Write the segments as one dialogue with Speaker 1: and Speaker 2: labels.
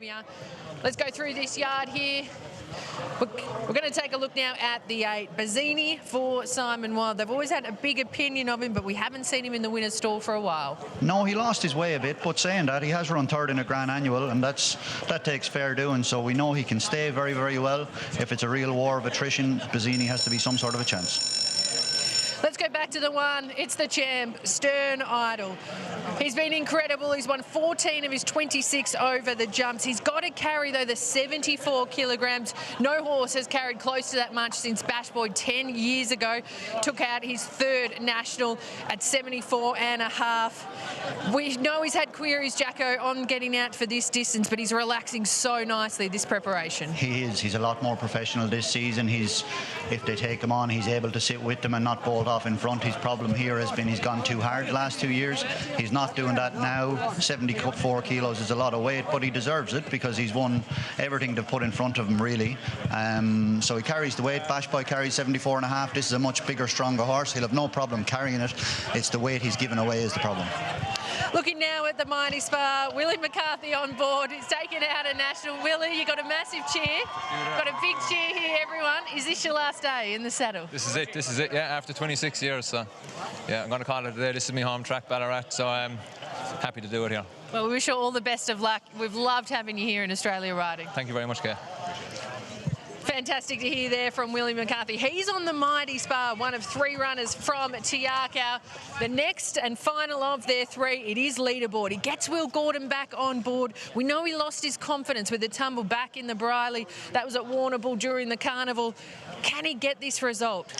Speaker 1: Yeah. Let's go through this yard here. We're going to take a look now at the 8, Bazzini for Simon Wild. They've always had a big opinion of him, but we haven't seen him in the winner's stall for a while.
Speaker 2: No, he lost his way a bit, but saying that, he has run third in a Grand Annual, and that takes fair doing, so we know he can stay very, very well. If it's a real war of attrition, Bazzini has to be some sort of a chance.
Speaker 1: Let's go back to the one. It's the champ, Stern Idol. He's been incredible. He's won 14 of his 26 over the jumps. He's got to carry, though, the 74 kilograms. No horse has carried close to that much since Bash Boy 10 years ago. Took out his 3rd national at 74.5. We know he's had queries, Jacko, on getting out for this distance, but he's relaxing so nicely this preparation.
Speaker 2: He is. He's a lot more professional this season. If they take him on, he's able to sit with them and not bolt off in front. His problem here has been he's gone too hard the last 2 years. He's not doing that now. 74 kilos is a lot of weight, but he deserves it because he's won everything to put in front of him, really. So he carries the weight. Bash Boy carries 74.5. This is a much bigger, stronger horse. He'll have no problem carrying it. It's the weight he's given away is the problem.
Speaker 1: Looking now at the Mighty Spa, Willie McCarthy on board. He's taken out a national. Willie, you got a massive cheer. Got a big cheer here, everyone. Is this your last day in the saddle?
Speaker 3: This is it, yeah, after 26 years. So, yeah, I'm going to call it today. This is my home track, Ballarat, so I'm happy to do it here.
Speaker 1: Well, we wish you all the best of luck. We've loved having you here in Australia riding.
Speaker 3: Thank you very much, Kay.
Speaker 1: Fantastic to hear there from Willie McCarthy. He's on the Mighty Spa, one of 3 runners from Steeplecahse. The next and final of their 3, it is Leaderboard. He gets Will Gordon back on board. We know he lost his confidence with the tumble back in the Briley. That was at Warrnambool during the carnival. Can he get this result?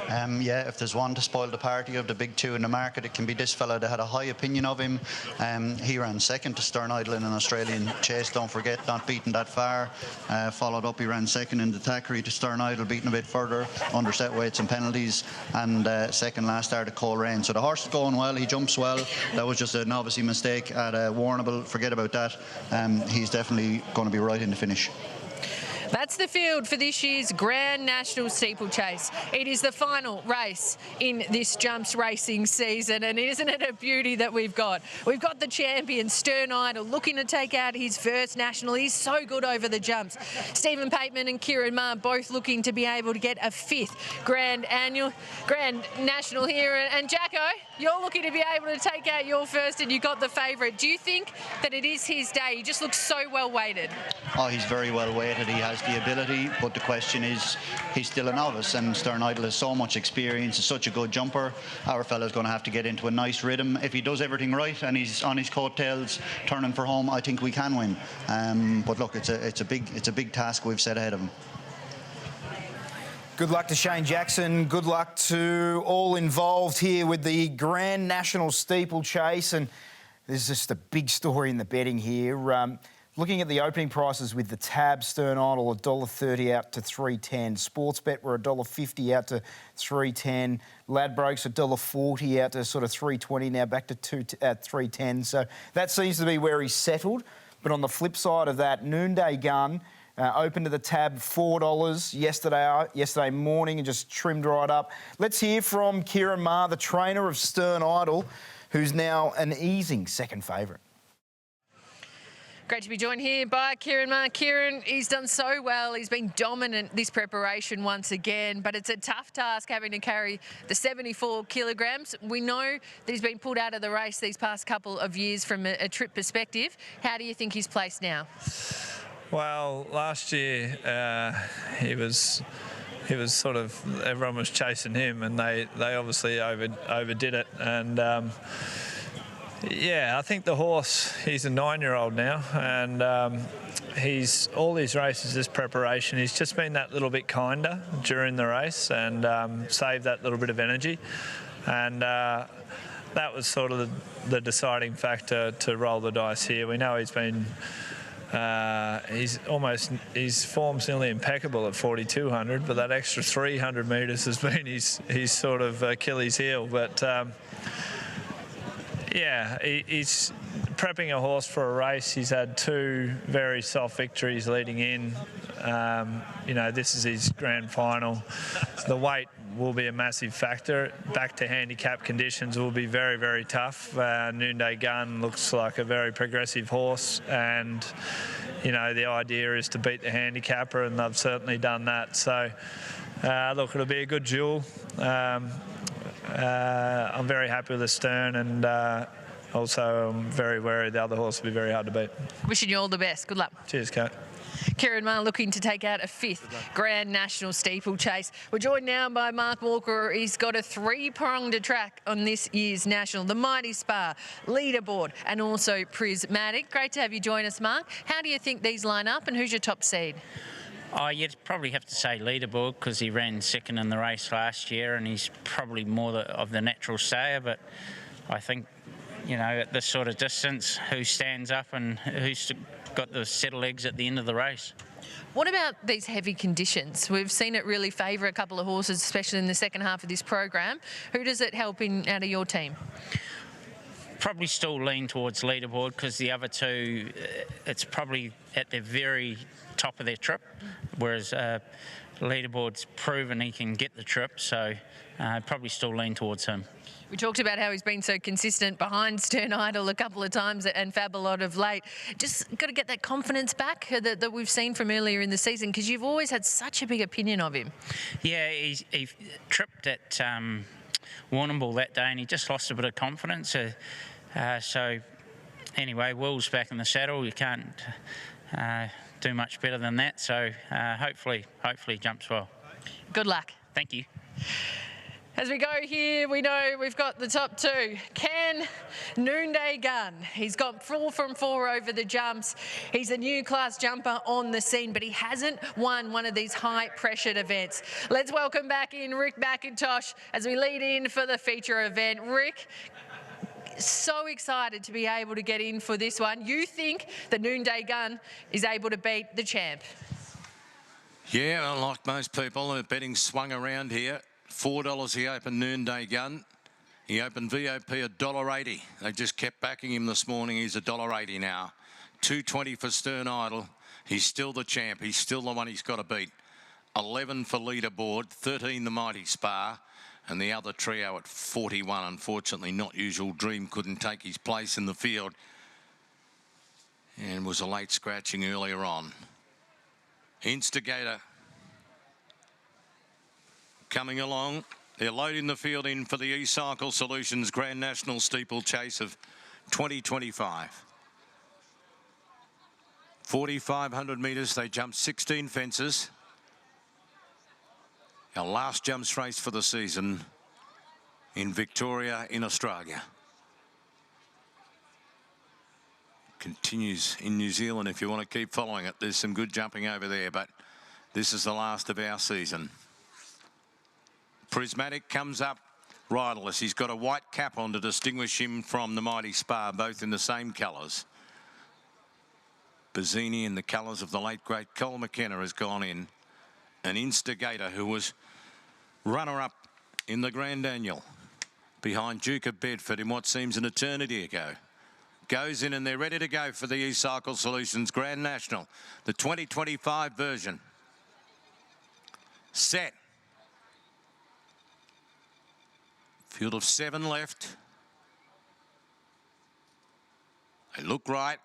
Speaker 2: Yeah, if there's one to spoil the party of the big 2 in the market, it can be this fella. They had a high opinion of him. He ran 2nd to Stern Idol in an Australian chase, don't forget, not beaten that far. Followed up, he ran 2nd in the Thackeray to Stern Idol, beaten a bit further under set weights and penalties, and 2nd last start at Coleraine. So the horse is going well, he jumps well. That was just a novice mistake at Warrnambool. Forget about that. He's definitely going to be right in the finish.
Speaker 1: That's the field for this year's Grand National Steeplechase. It is the final race in this jumps racing season, and isn't it a beauty that we've got? We've got the champion, Stern Idol, looking to take out his 1st national. He's so good over the jumps. Stephen Pateman and Kieran Maher both looking to be able to get a 5th Grand National here. And Jacko, you're looking to be able to take out your 1st, and you got the favourite. Do you think that it is his day? He just looks so well weighted.
Speaker 2: Oh, he's very well weighted. He has the ability, but the question is, he's still a novice, and Stern Idol has so much experience, is such a good jumper. Our fella's going to have to get into a nice rhythm. If he does everything right and he's on his coattails turning for home, I think we can win. But look, it's a big task we've set ahead of him.
Speaker 4: Good luck to Shane Jackson. Good luck to all involved here with the Grand National Steeplechase. And there's just a big story in the betting here. Looking at the opening prices with the tab, Stern Idol $1.30 out to $3.10. Sportsbet were $1.50 out to $3.10. Ladbrokes $1.40 out to sort of $3.20, now back to $3.10. So that seems to be where he's settled. But on the flip side of that, Noonday Gun opened to the tab $4 yesterday morning and just trimmed right up. Let's hear from Kieran Maher, the trainer of Stern Idol, who's now an easing 2nd favourite.
Speaker 1: Great to be joined here by Kieran Maher. Kieran, he's done so well. He's been dominant this preparation once again, but it's a tough task having to carry the 74 kilograms. We know that he's been pulled out of the race these past couple of years from a trip perspective. How do you think he's placed now?
Speaker 5: Well, last year he was sort of, everyone was chasing him, and they obviously overdid it. And yeah, I think the horse, he's a 9-year-old now, and all his races, this preparation, he's just been that little bit kinder during the race and saved that little bit of energy. And that was sort of the deciding factor to roll the dice here. We know he's been, his form's nearly impeccable at 4,200, but that extra 300 metres has been his sort of Achilles heel. But yeah, he's prepping a horse for a race. He's had 2 very soft victories leading in. You know, this is his grand final. The weight will be a massive factor. Back to handicap conditions will be very, very tough. Noonday Gun looks like a very progressive horse, and you know, the idea is to beat the handicapper, and they've certainly done that. So look, it'll be a good duel. I'm very happy with the Stern, and also I'm very wary the other horse will be very hard to beat.
Speaker 1: Wishing you all the best. Good luck.
Speaker 5: Cheers, Kate.
Speaker 1: Kieran Maher looking to take out a 5th Grand National Steeplechase. We're joined now by Mark Walker. He's got a 3-pronged track on this year's National. The Mighty Spa, Leaderboard and also Prismatic. Great to have you join us, Mark. How do you think these line up, and who's your top seed?
Speaker 6: Oh, you'd probably have to say Leaderboard, because he ran second in the race last year and he's probably more of the natural stayer, but I think, you know, at this sort of distance, who stands up and who's got the set of legs at the end of the race.
Speaker 1: What about these heavy conditions? We've seen it really favour a couple of horses, especially in the second half of this program. Who does it help in out of your team?
Speaker 6: Probably still lean towards Leaderboard, because the other two, it's probably at the very top of their trip, whereas Leaderboard's proven he can get the trip, so probably still lean towards him.
Speaker 1: We talked about how he's been so consistent behind Stern Idol a couple of times and Fab a lot of late. Just got to get that confidence back that we've seen from earlier in the season, because you've always had such a big opinion of him.
Speaker 6: Yeah, he tripped at Warrnambool that day and he just lost a bit of confidence. So anyway, Will's back in the saddle. You can't do much better than that. So hopefully he jumps well.
Speaker 1: Good luck.
Speaker 6: Thank you.
Speaker 1: As we go here, we know we've got the top 2. Can Noonday Gun. He's got 4 from 4 over the jumps. He's a new class jumper on the scene, but he hasn't won one of these high-pressured events. Let's welcome back in Rick McIntosh as we lead in for the feature event. Rick, so excited to be able to get in for this one. You think the Noonday Gun is able to beat the champ?
Speaker 7: Yeah, like most people, the betting swung around here. $4 he opened Noonday Gun. He opened VOP $1.80. They just kept backing him this morning. He's $1.80 now. $2.20 for Stern Idol. He's still the champ. He's still the one he's got to beat. 11 for Leaderboard, 13 the Mighty Spa, and the other trio at 41. Unfortunately, Not Usual Dream couldn't take his place in the field and was a late scratching earlier on. Instigator coming along. They're loading the field in for the E-Cycle Solutions Grand National Steeplechase of 2025. 4,500 metres. They jumped 16 fences. Our last jumps race for the season in Victoria in Australia. Continues in New Zealand if you want to keep following it. There's some good jumping over there, but this is the last of our season. Prismatic comes up riderless. He's got a white cap on to distinguish him from the Mighty Spa, both in the same colours. Bazzini in the colours of the late great Cole McKenna has gone in. An Instigator, who was runner-up in the Grand Annual behind Duke of Bedford in what seems an eternity ago, goes in, and they're ready to go for the E-Cycle Solutions Grand National, the 2025 version. Set. Field of 7 left. They look right.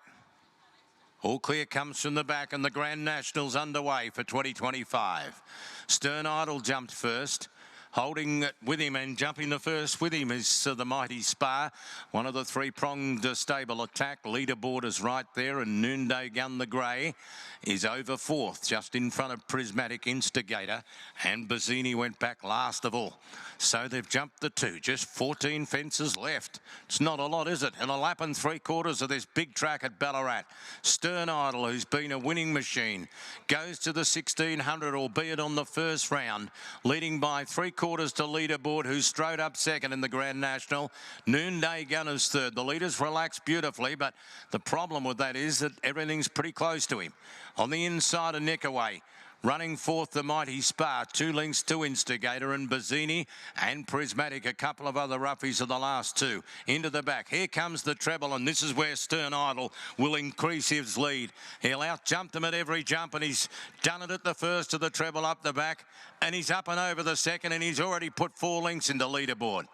Speaker 7: All clear comes from the back, and the Grand National's underway for 2025. Stern Idol jumped first. Holding it with him and jumping the first with him is the Mighty Spa. One of the 3-pronged stable attack. Leaderboard is right there, and Noonday Gun the Grey is over 4th, just in front of Prismatic Instigator, and Bazzini went back last of all. So they've jumped the 2, just 14 fences left. It's not a lot, is it? In a lap and 3/4 of this big track at Ballarat. Stern Idol, who's been a winning machine, goes to the 1600, albeit on the first round, leading by 3/4 to Leaderboard, who strode up second in the Grand National. Noonday Gun is third. The leaders relaxed beautifully, but the problem with that is that everything's pretty close to him. On the inside, a neck away. Running fourth, the Mighty Spa, 2 lengths to Instigator, and Bazzini and Prismatic, a couple of other roughies are the last two. Into the back, here comes the treble, and this is where Stern Idol will increase his lead. He'll out-jump them at every jump, and he's done it at the first of the treble up the back, and he's up and over the second, and he's already put 4 lengths into leaderboard.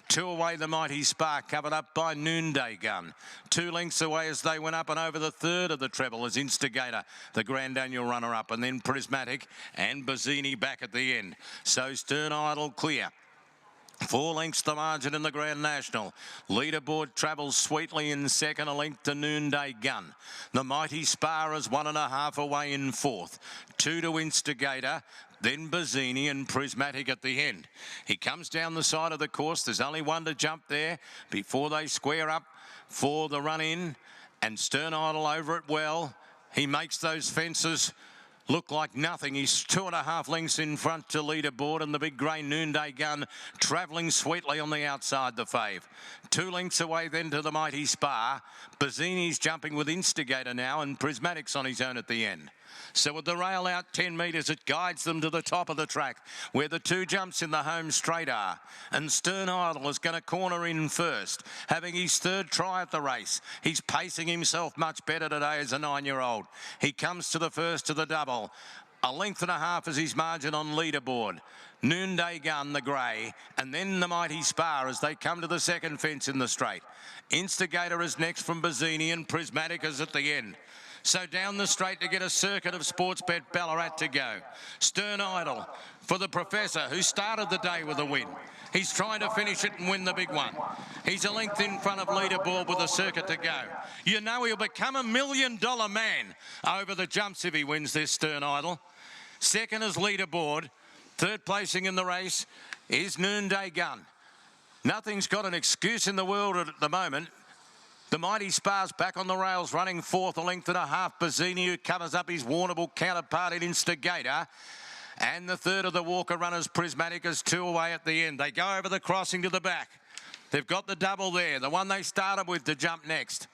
Speaker 7: 2 away, the Mighty Spark, covered up by Noonday Gun. 2 lengths away as they went up and over the third of the treble as Instigator, the Grand Annual runner-up, and then Prismatic and Bazzini back at the end. So Stern Idol clear. 4 lengths the margin in the Grand National. Leaderboard travels sweetly in second, a length to Noonday Gun. The Mighty Spa is 1.5 away in fourth. 2 to Instigator, then Bazzini and Prismatic at the end. He comes down the side of the course. There's only one to jump there before they square up for the run-in, and Stern Idol over it well. He makes those fences look like nothing. He's 2.5 lengths in front to Leaderboard, and the big grey Noonday Gun travelling sweetly on the outside, the fave. 2 lengths away then to the Mighty Spa. Bazzini's jumping with Instigator now, and Prismatic's on his own at the end. So with the rail out 10 metres, it guides them to the top of the track where the 2 jumps in the home straight are. And Stern Idol is going to corner in first, having his 3rd try at the race. He's pacing himself much better today as a 9-year-old. He comes to the first of the double. 1.5 lengths is his margin on Leaderboard. Noonday Gun, the grey, and then the Mighty Spa as they come to the second fence in the straight. Instigator is next from Bazzini, and Prismatic is at the end. So down the straight to get a circuit of Sportsbet Ballarat to go. Stern Idol for the Professor, who started the day with a win. He's trying to finish it and win the big one. He's a length in front of Leaderboard with a circuit to go. You know he'll become $1 million man over the jumps if he wins this, Stern Idol. Second is Leaderboard. Third placing in the race is Noonday Gun. Nothing's got an excuse in the world at the moment. The Mighty Spa's back on the rails, running fourth, 1.5 lengths. Bazzini, who covers up his Warrnambool counterpart in Instigator. And the third of the Walker runners, Prismatic, is 2 away at the end. They go over the crossing to the back. They've got the double there, the one they started with to jump next.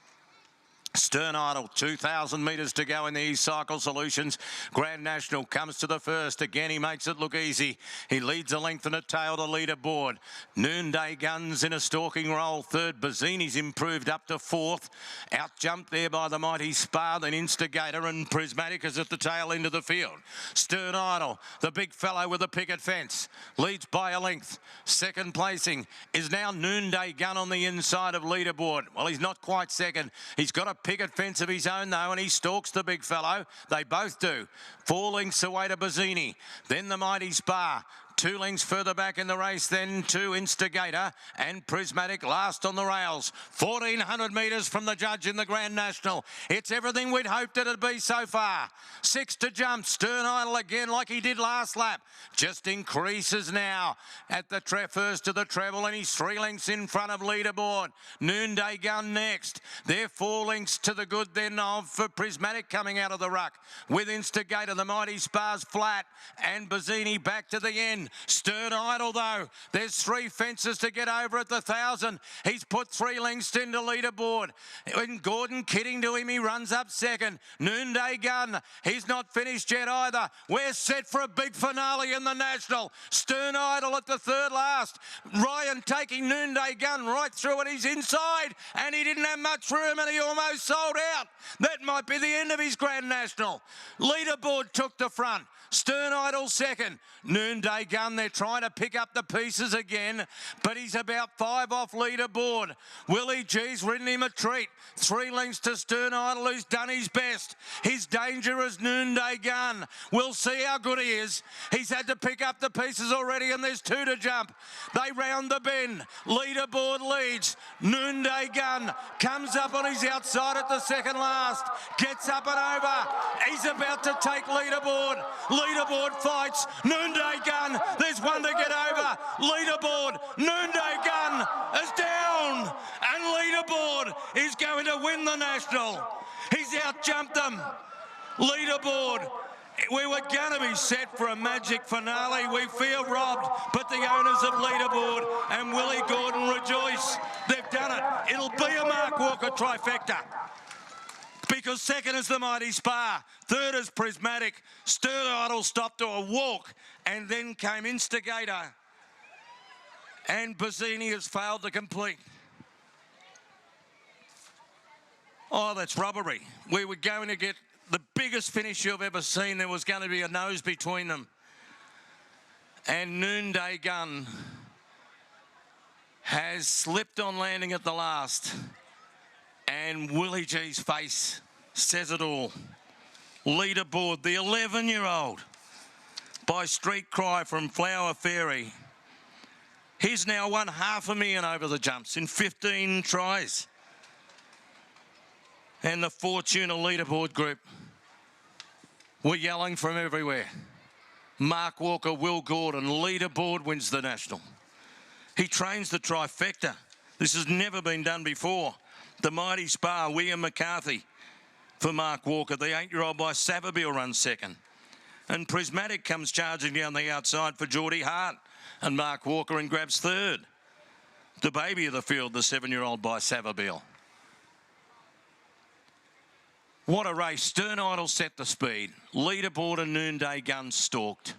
Speaker 7: Stern Idol, 2,000 metres to go in the East Cycle Solutions. Grand National comes to the first. Again, he makes it look easy. He leads a length and a tail to Leaderboard. Noonday Guns in a stalking roll. Third, Bazzini's improved up to fourth. Out jumped there by the Mighty Spa, then Instigator, and Prismatic is at the tail end of the field. Stern Idol, the big fellow with a picket fence, leads by a length. Second placing is now Noonday Gun on the inside of Leaderboard. Well, he's not quite second. He's got a picket fence of his own though, and he stalks the big fellow. They both do. 4 lengths away to Bazzini. Then the Mighty Spa. 2 lengths further back in the race, then to Instigator and Prismatic last on the rails. 1,400 metres from the judge in the Grand National. It's everything we'd hoped it'd be so far. 6 to jump. Stern Idol again like he did last lap. Just increases now at the first to the treble, and he's 3 lengths in front of Leaderboard. Noonday Gun next. They're 4 lengths to the good then for Prismatic coming out of the ruck. With Instigator, the Mighty Spa's flat, and Bazzini back to the end. Stern Idol though, there's 3 fences to get over at the 1,000. He's put 3 lengths into Leaderboard. And Gordon kidding to him, he runs up second. Noonday Gun, he's not finished yet either. We're set for a big finale in the National. Stern Idol at the third last. Ryan taking Noonday Gun right through it. He's inside, and he didn't have much room, and he almost sold out. That might be the end of his Grand National. Leaderboard took the front. Stern Idol second. Noonday Gun, they're trying to pick up the pieces again, but he's about 5 off Leaderboard. Willie G's ridden him a treat. 3 lengths to Stern Idol, who's done his best. His danger is Noonday Gun. We'll see how good he is. He's had to pick up the pieces already, and there's 2 to jump. They round the bend. Leaderboard leads. Noonday Gun comes up on his outside at the second last. Gets up and over. He's about to take Leaderboard. Leaderboard fights. Noonday Gun, there's one to get over. Leaderboard, Noonday Gun is down, and Leaderboard is going to win the National. He's out-jumped them. Leaderboard, we were going to be set for a magic finale. We feel robbed, but the owners of Leaderboard and Willie Gordon rejoice. They've done it. It'll be a Mark Walker trifecta. because second is the Mighty Spa, third is Prismatic, Stern Idol stopped to a walk, and then came Instigator, and Bazzini has failed to complete. Oh, that's robbery. We were going to get the biggest finish you've ever seen. There was going to be a nose between them. And Noonday Gun has slipped on landing at the last. And Willie G's face says it all. Leaderboard, the 11-year-old, by Street Cry from Flower Fairy. He's now won $500,000 over the jumps in 15 tries. And the Fortuna Leaderboard group were yelling from everywhere. Mark Walker, Will Gordon, Leaderboard wins the national. He trains the trifecta. This has never been done before. The Mighty Spa, William McCarthy for Mark Walker. The 8-year-old by Savabeel runs second. And Prismatic comes charging down the outside for Geordie Hart and Mark Walker and grabs third. The baby of the field, the 7-year-old by Savabeel. What a race. Stern Idol set the speed. Leaderboard and Noonday Gun stalked.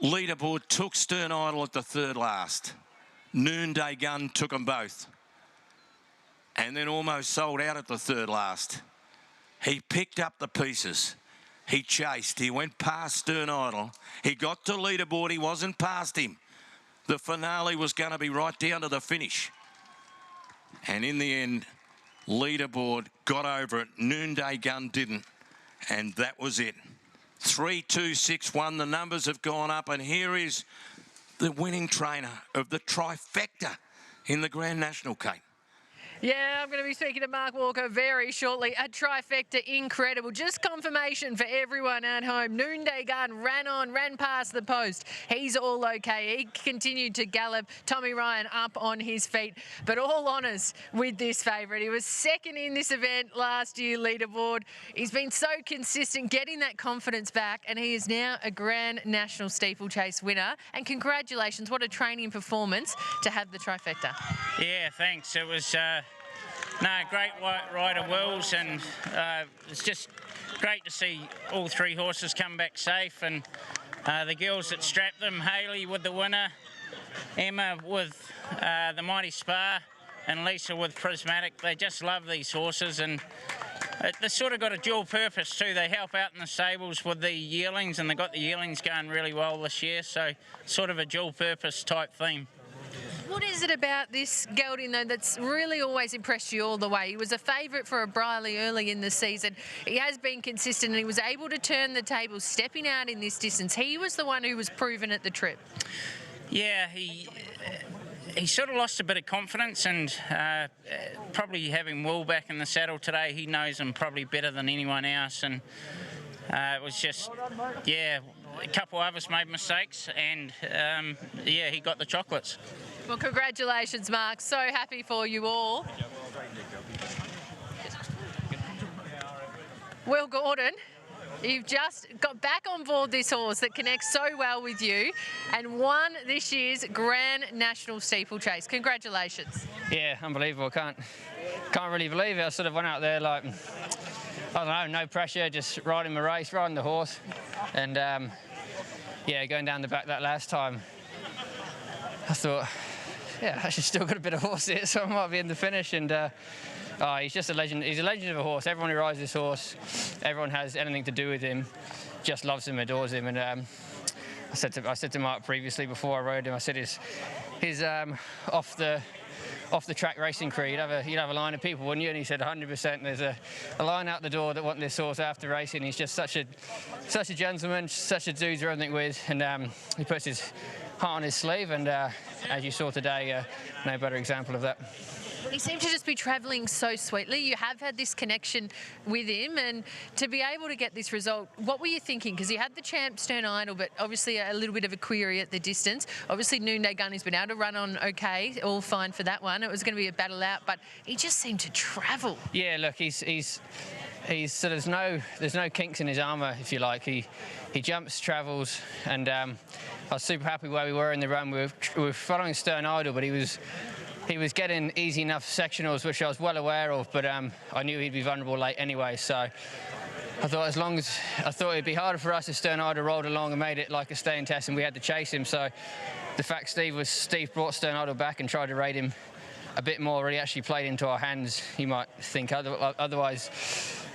Speaker 7: Leaderboard took Stern Idol at the third last. Noonday Gun took them both. And then almost sold out at the third last. He picked up the pieces. He chased. He went past Stern Idol. He got to Leaderboard. He wasn't past him. The finale was going to be right down to the finish. And in the end, Leaderboard got over it. Noonday Gun didn't. And that was it. 3, 2, 6, 1. The numbers have gone up. And here is the winning trainer of the trifecta in the Grand National, Kate.
Speaker 1: Yeah, I'm going to be speaking to Mark Walker very shortly. A trifecta, incredible. Just confirmation for everyone at home. Noonday Gun ran past the post. He's all okay. He continued to gallop. Tommy Ryan up on his feet. But all honours with this favourite. He was second in this event last year, Leaderboard. He's been so consistent, getting that confidence back, and he is now a Grand National Steeplechase winner. And congratulations, what a training performance to have the trifecta.
Speaker 6: Yeah, thanks. It was great rider, Wills, and it's just great to see all 3 horses come back safe, and the girls that strapped them, Hayley with the winner, Emma with the Mighty Spa, and Lisa with Prismatic. They just love these horses, and they've sort of got a dual purpose too. They help out in the stables with the yearlings, and they got the yearlings going really well this year, so sort of a dual purpose type theme.
Speaker 1: What is it about this gelding, though, that's really always impressed you all the way? He was a favourite for a Briley early in the season. He has been consistent, and he was able to turn the tables, stepping out in this distance. He was the one who was proven at the trip.
Speaker 6: Yeah, he sort of lost a bit of confidence, and probably having Will back in the saddle today, he knows him probably better than anyone else, and it was just, yeah, a couple of us made mistakes, and yeah, he got the chocolates.
Speaker 1: Well, congratulations, Mark. So happy for you all. Will Gordon, you've just got back on board this horse that connects so well with you and won this year's Grand National Steeplechase. Congratulations.
Speaker 8: Yeah, unbelievable. Can't really believe it. I sort of went out there like, I don't know, no pressure, just riding my race, riding the horse, and yeah, going down the back that last time, I thought, yeah, I actually still got a bit of horse here, so I might be in the finish. And he's just a legend. He's a legend of a horse. Everyone who rides this horse, everyone has anything to do with him, just loves him, adores him. And I said to Mark previously before I rode him, I said his off the track racing crew, you'd have a line of people, wouldn't you? And he said 100%. There's a line out the door that want this horse after racing. He's just such a gentleman, such a dude to do everything with, and he puts his heart on his sleeve. And as you saw today, no better example of that.
Speaker 1: He seemed to just be travelling so sweetly. You have had this connection with him, and to be able to get this result, what were you thinking? Because you had the champ Stern Idol, but obviously a little bit of a query at the distance. Obviously Noonday Gun has been able to run on okay, all fine for that one. It was going to be a battle out, but he just seemed to travel. Yeah, look, he's so there's no kinks in his armour, if you like. He jumps, travels, and I was super happy where we were in the run. We were following Stern Idol, but he
Speaker 8: he was getting easy enough sectionals, which I was well aware of, but I knew he'd be vulnerable late anyway. So I thought it'd be harder for us if Stern Idol rolled along and made it like a staying test, and we had to chase him. So the fact Steve brought Stern Idol back and tried to raid him a bit more, really actually played into our hands. You might think otherwise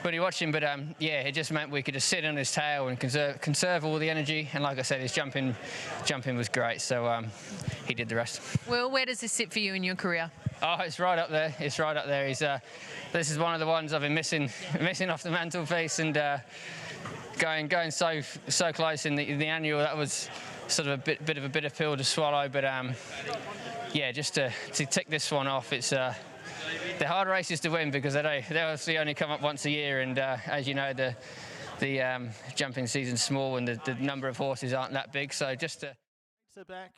Speaker 8: when you watch him, but yeah, it just meant we could just sit on his tail and conserve all the energy. And like I said, his jumping was great, so he did the rest.
Speaker 1: Well, where does this sit for you in your career?
Speaker 8: Oh, it's right up there. It's right up there. This is one of the ones I've been missing off the mantelpiece, and going so close in the annual. That was sort of a bit of a bitter pill to swallow, but yeah, just to tick this one off, it's the hard races to win because they obviously only come up once a year, and as you know, the jumping season's small and the number of horses aren't that big, so just to...
Speaker 9: Back.